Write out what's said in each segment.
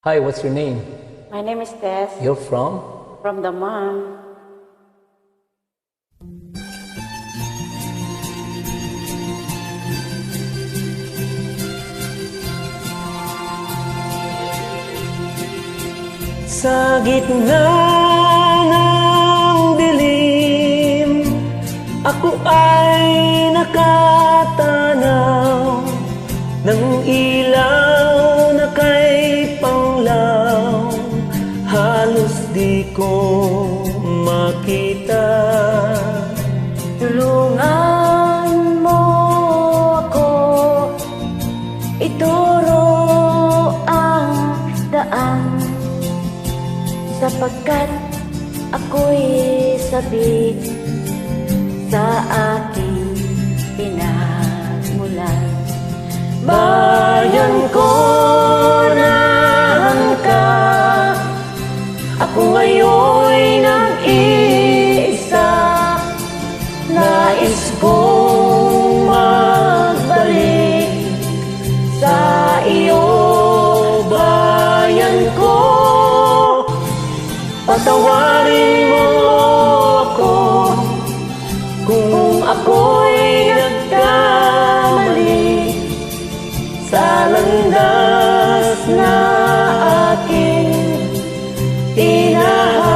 Hi, what's your name? My name is Tess You're from? from Daman. Sa gitna ng dilim, ako ay nakatanaw ng ilaw na kay panglaw. Halos di ko makita. Tulungan mo ako, ituro ang daan, sapagkat ako'y sabik sa aking pinagmulan. Bayan ko, nahan ka. Ako ngayon'y nag-iisa. Nais kong magbalik sa iyo, bayan ko. Patawarin mo ako kung ako'y nagkamali sa landas na aking tinahak.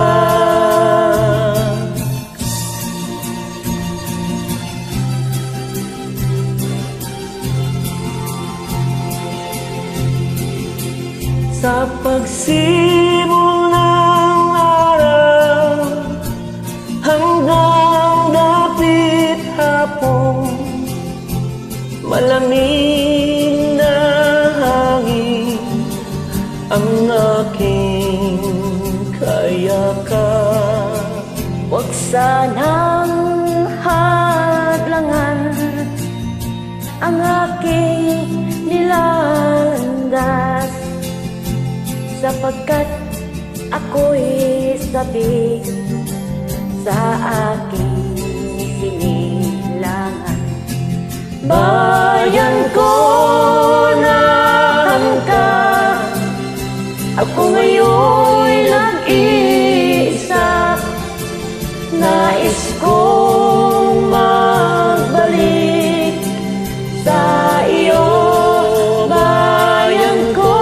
Sa pagsimul ng araw hanggang dapit hapon, malamig na hangin ang aking kayakan. Huwag sanang hadlangan ang aking nilandas, sapagkat ako'y sabik sa aking sinilangan. Bayan ko, nahan ka. Ako ngayon'y nag-iisa. Nais kong magbalik sa iyo, bayan ko.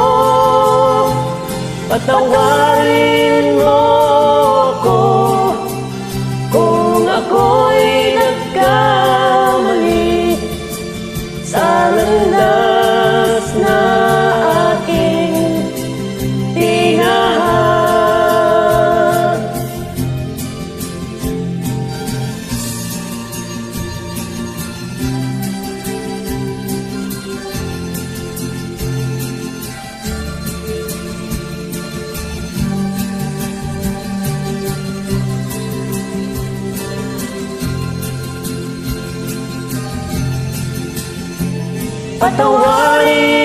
Patawarin mo ako kung ako'y nagkamali sa landas na aking tinahak. Patawarin